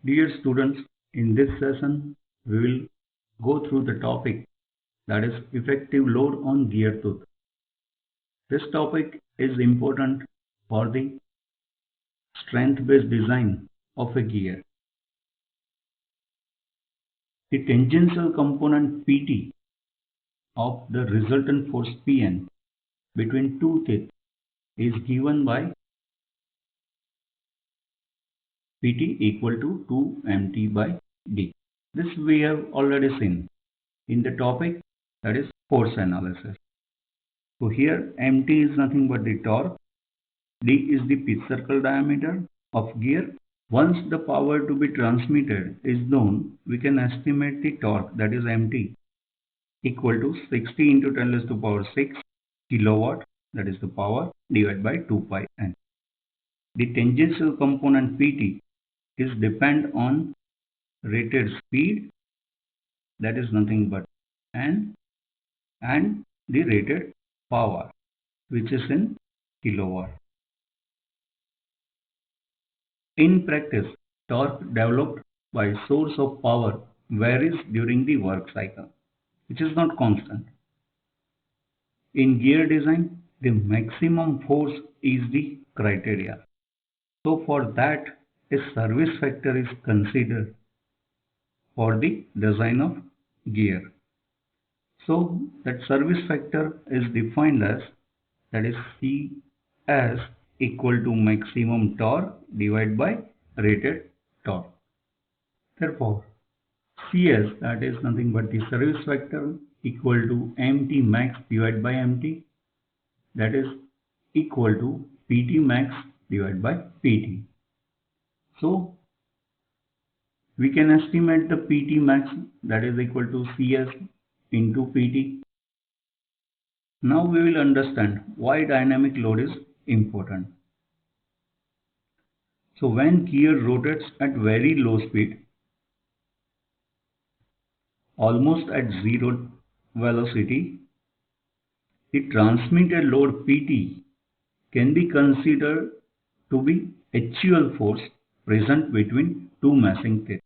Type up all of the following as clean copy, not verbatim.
Dear students, in this session, we will go through the topic that is effective load on gear tooth. This topic is important for the strength-based design of a gear. The tangential component Pt of the resultant force Pn between two teeth is given by Pt equal to 2mt by d. This we have already seen in the topic that is force analysis. So here mt is nothing but the torque, d is the pitch circle diameter of gear. Once the power to be transmitted is known, we can estimate the torque, that is mt, equal to 60 into 10 raised to power 6 kilowatt, that is the power, divided by 2 pi n. The tangential component Pt is depend on rated speed, that is nothing but n, and the rated power, which is in kilowatt. In practice, torque developed by source of power varies during the work cycle, which is not constant. In gear design, the maximum force is the criteria. So for that, a service factor is considered for the design of gear. So that service factor is defined as, that is CS equal to maximum torque divided by rated torque. Therefore, CS, that is nothing but the service factor, equal to mt max divided by mt, that is equal to Pt max divided by Pt. So we can estimate the Pt max, that is equal to CS into Pt. Now we will understand why dynamic load is important. So when gear rotates at very low speed, almost at zero velocity, the transmitted load Pt can be considered to be actual force present between two meshing teeth.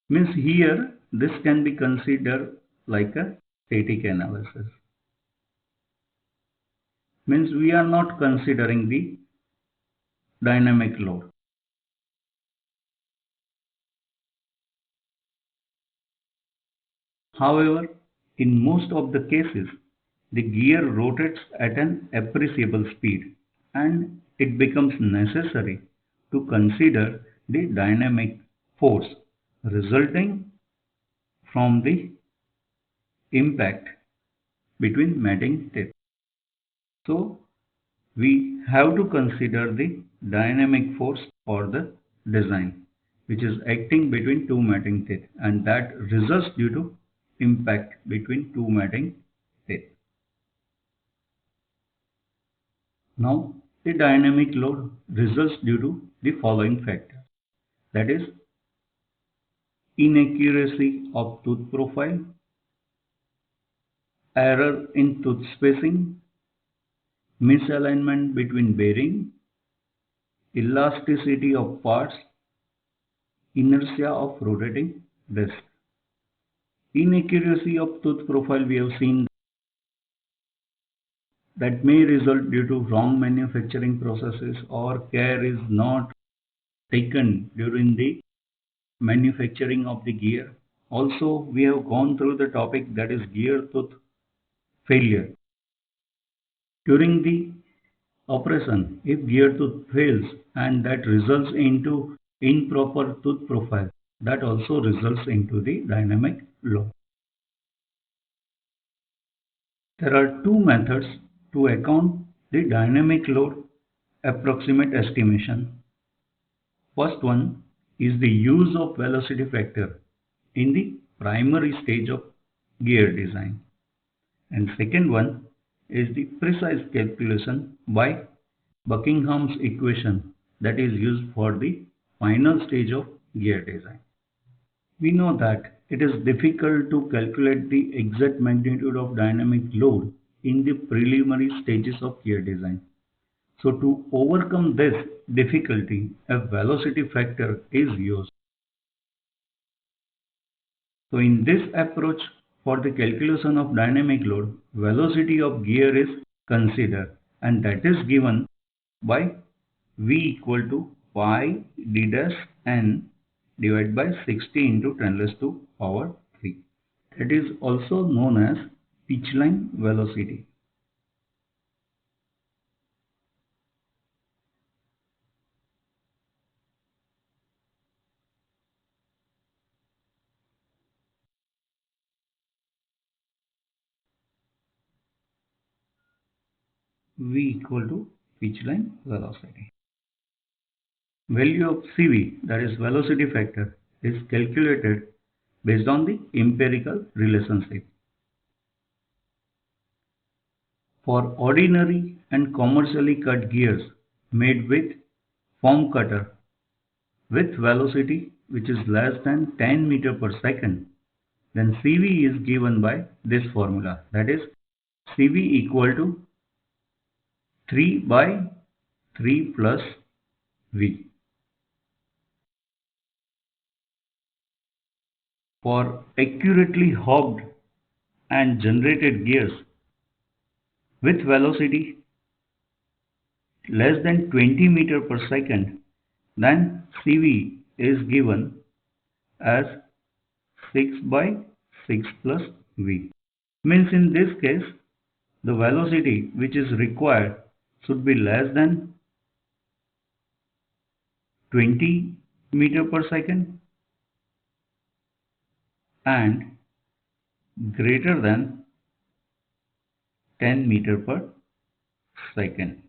Means here this can be considered like a static analysis. Means we are not considering the dynamic load. However, in most of the cases, the gear rotates at an appreciable speed and it becomes necessary to consider the dynamic force resulting from the impact between mating teeth. So we have to consider the dynamic force for the design, which is acting between two mating teeth, and that results due to impact between two mating teeth. Now the dynamic load results due to the following factors, that is inaccuracy of tooth profile, error in tooth spacing, misalignment between bearing, elasticity of parts, inertia of rotating disc. Inaccuracy of tooth profile we have seen that may result due to wrong manufacturing processes or care is not taken during the manufacturing of the gear. Also, we have gone through the topic that is gear tooth failure. During the operation, if gear tooth fails and that results into improper tooth profile, that also results into the dynamic load. There are two methods to account the dynamic load approximate estimation. First one is the use of velocity factor in the primary stage of gear design, and second one is the precise calculation by Buckingham's equation that is used for the final stage of gear design. We know that it is difficult to calculate the exact magnitude of dynamic load in the preliminary stages of gear design. So to overcome this difficulty, a velocity factor is used. So in this approach, for the calculation of dynamic load, velocity of gear is considered, and that is given by V equal to pi d dash n divided by 60 into 10 raised to power 3. That is also known as pitch line velocity. V equal to pitch line velocity. Value of CV, that is velocity factor, is calculated based on the empirical relationship. For ordinary and commercially cut gears made with foam cutter with velocity which is less than 10 meter per second, then CV is given by this formula, that is CV equal to 3 by 3 plus V. For accurately hobbed and generated gears with velocity less than 20 meter per second, then CV is given as 6 by 6 plus V. Means in this case, the velocity which is required should be less than 20 meter per second and greater than 10 meter per second.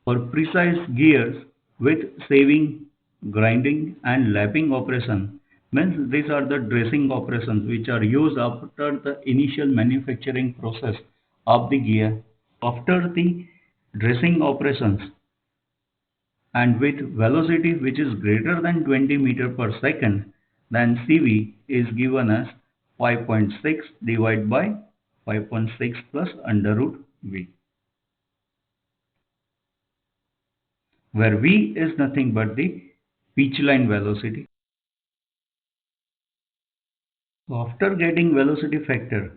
For precise gears with saving, grinding and lapping operation, means these are the dressing operations which are used after the initial manufacturing process of the gear. After the dressing operations and with velocity which is greater than 20 meter per second, then CV is given as 5.6 divided by 5.6 plus under root V, where V is nothing but the pitch line velocity. So after getting velocity factor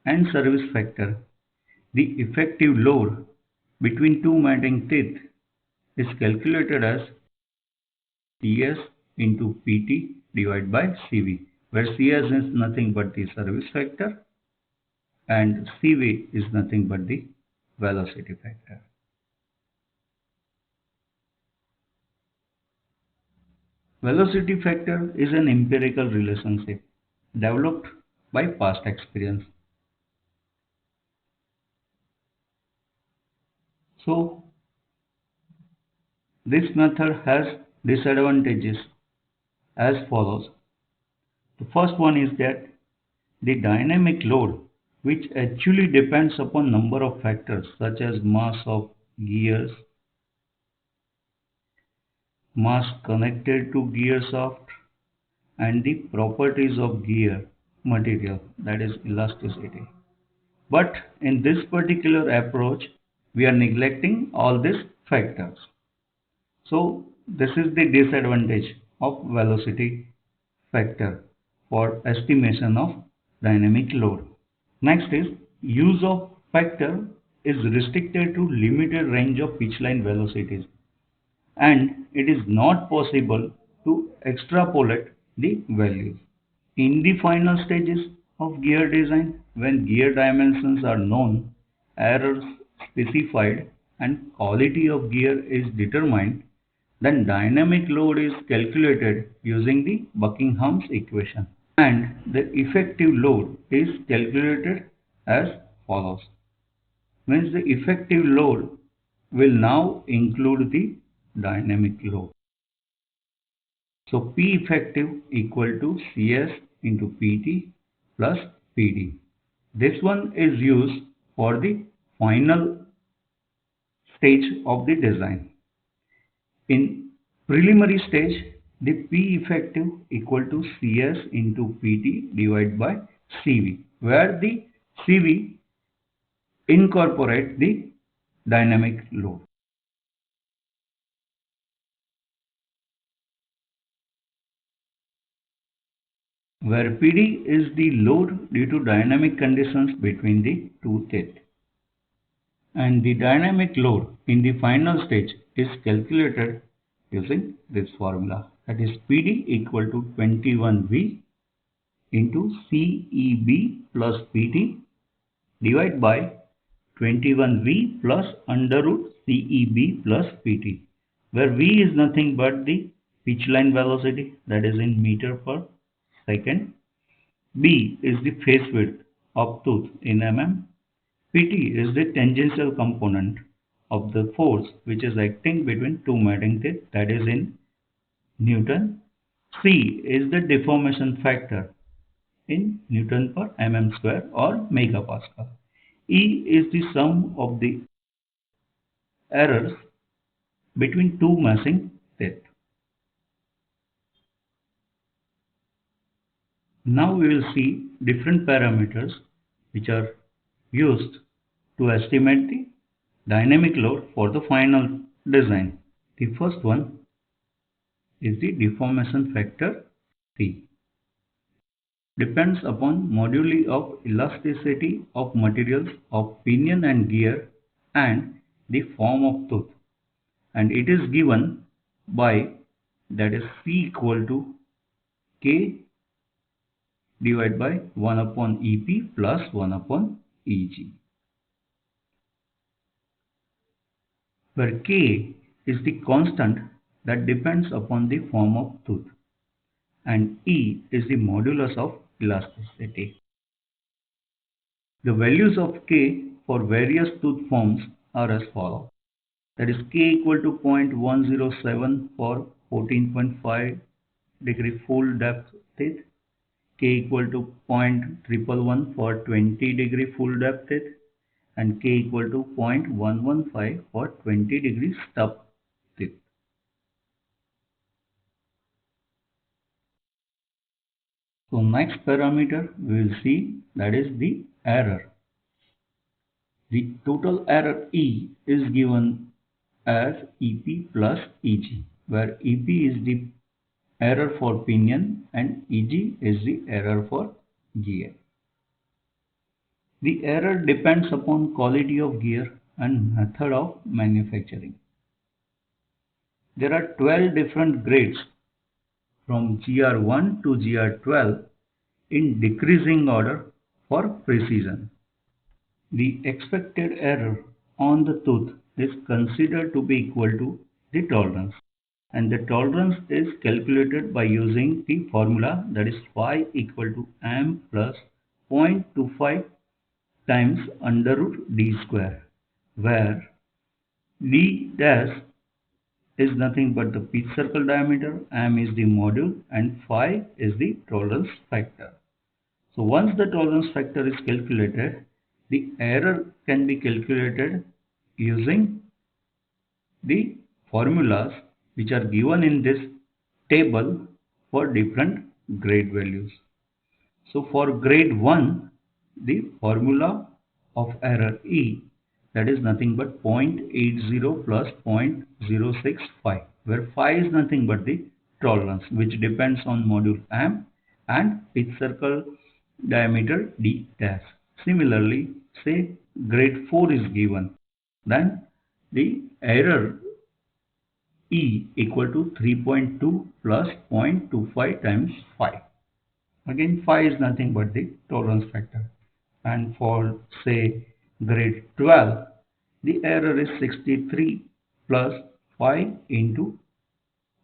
and service factor, the effective load between two mating teeth is calculated as CS into PT divided by CV, where CS is nothing but the service factor and CV is nothing but the velocity factor. Velocity factor is an empirical relationship developed by past experience. So this method has disadvantages as follows. The first one is that the dynamic load, which actually depends upon number of factors such as mass of gears, mass connected to gear shaft, and the properties of gear material, that is elasticity. But in this particular approach, we are neglecting all these factors. So this is the disadvantage of velocity factor for estimation of dynamic load. Next is use of factor is restricted to limited range of pitch line velocities, and it is not possible to extrapolate the values. In the final stages of gear design, when gear dimensions are known, errors specified, and quality of gear is determined, then dynamic load is calculated using the Buckingham's equation. And the effective load is calculated as follows. Means the effective load will now include the dynamic load. So P effective equal to CS into PT plus PD. This one is used for the final stage of the design. In preliminary stage, the P effective equal to CS into PT divided by CV, where the CV incorporate the dynamic load. Where PD is the load due to dynamic conditions between the two teeth. And the dynamic load in the final stage is calculated using this formula. That is PD equal to 21V into CEB plus PT divided by 21V plus under root CEB plus PT, where V is nothing but the pitch line velocity, that is in meter per second. B is the face width of tooth in mm. PT is the tangential component of the force which is acting between two meeting teeth, that is in Newton. C is the deformation factor in Newton per mm square or megapascal. E is the sum of the errors between two meshing teeth. Now we will see different parameters which are used to estimate the dynamic load for the final design. The first one is the deformation factor C. Depends upon moduli of elasticity of materials of pinion and gear and the form of tooth, and it is given by, that is C equal to K divided by 1 upon EP plus 1 upon EG, where K is the constant that depends upon the form of tooth and E is the modulus of elasticity. The values of K for various tooth forms are as follows. That is K equal to 0.107 for 14.5 degree full depth teeth, K equal to 0.111 for 20 degree full depth teeth, and K equal to 0.115 for 20 degree stub teeth. So next parameter we will see, that is the error. The total error E is given as EP plus EG, where EP is the error for pinion and EG is the error for gear. The error depends upon quality of gear and method of manufacturing. There are 12 different grades from GR1 to GR12 in decreasing order for precision. The expected error on the tooth is considered to be equal to the tolerance, and the tolerance is calculated by using the formula, that is phi equal to m plus 0.25 times under root d square, where d dash is nothing but the pitch circle diameter, m is the module, and phi is the tolerance factor. So once the tolerance factor is calculated, the error can be calculated using the formulas which are given in this table for different grade values. So for grade 1, the formula of error E, that is nothing but 0.80 plus 0.065, where phi is nothing but the tolerance which depends on module m and pitch circle diameter d dash. Similarly, say grade 4 is given, then the error E equal to 3.2 plus 0.25 times phi. Again, phi is nothing but the tolerance factor. And for say grade 12, the error is 63 plus phi into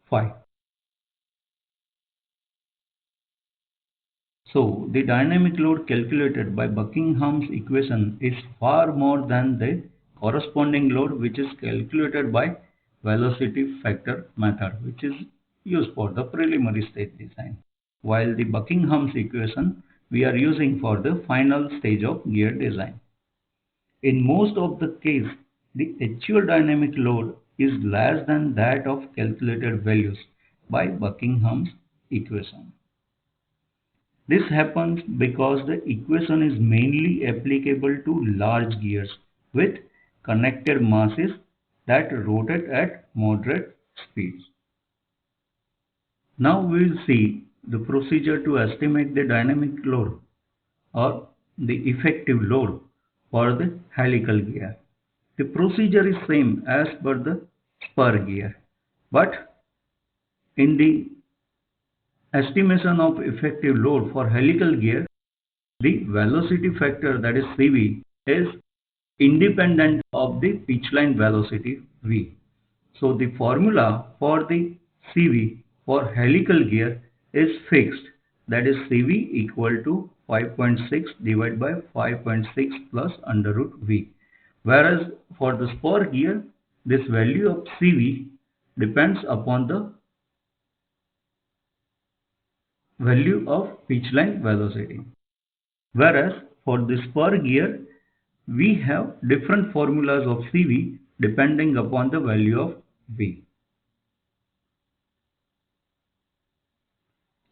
phi. So the dynamic load calculated by Buckingham's equation is far more than the corresponding load which is calculated by velocity factor method, which is used for the preliminary stage design, while the Buckingham's equation we are using for the final stage of gear design. In most of the case, the actual dynamic load is less than that of calculated values by Buckingham's equation. This happens because the equation is mainly applicable to large gears with connected masses that rotate at moderate speeds. Now we will see the procedure to estimate the dynamic load or the effective load for the helical gear. The procedure is same as per the spur gear, but in the estimation of effective load for helical gear, the velocity factor, that is CV, is independent of the pitch line velocity V. So the formula for the CV for helical gear is fixed, that is CV equal to 5.6 divided by 5.6 plus under root V. Whereas for the spur gear, this value of CV depends upon the value of pitch line velocity. Whereas for the spur gear, we have different formulas of CV depending upon the value of V.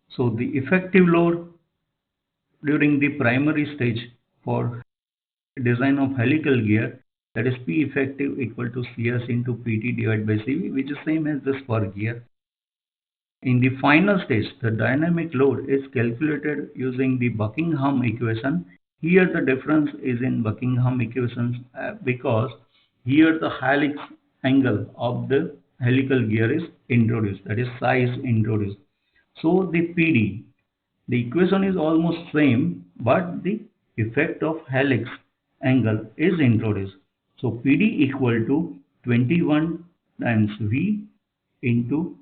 So the effective load during the primary stage for design of helical gear, that is P effective equal to CS into PT divided by CV, which is same as the spur gear. In the final stage, the dynamic load is calculated using the Buckingham equation. Here the difference is in Buckingham equations because here the helix angle of the helical gear is introduced, that is psi is introduced. So the PD, the equation is almost same, but the effect of helix angle is introduced. So PD equal to 21 times V into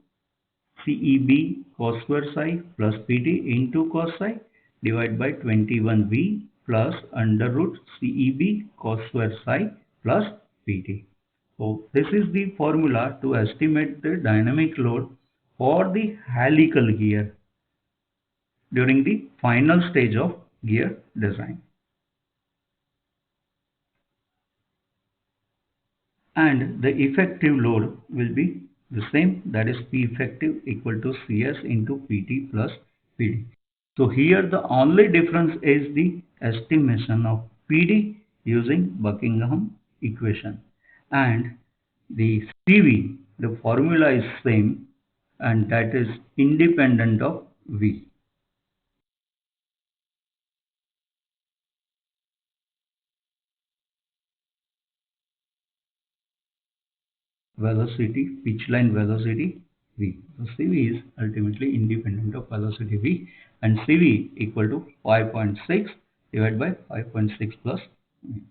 CEB cos square psi plus PT into cos psi divided by 21V plus under root CEB cos square psi plus PT. So this is the formula to estimate the dynamic load for the helical gear during the final stage of gear design. And the effective load will be the same, that is P effective equal to CS into PT plus PD. So here the only difference is the estimation of PD using Buckingham equation, and the CV, the formula is same, and that is independent of V. Velocity, pitch line velocity V. So CV is ultimately independent of velocity V, and CV equal to 5.6 divided by 5.6 plus V.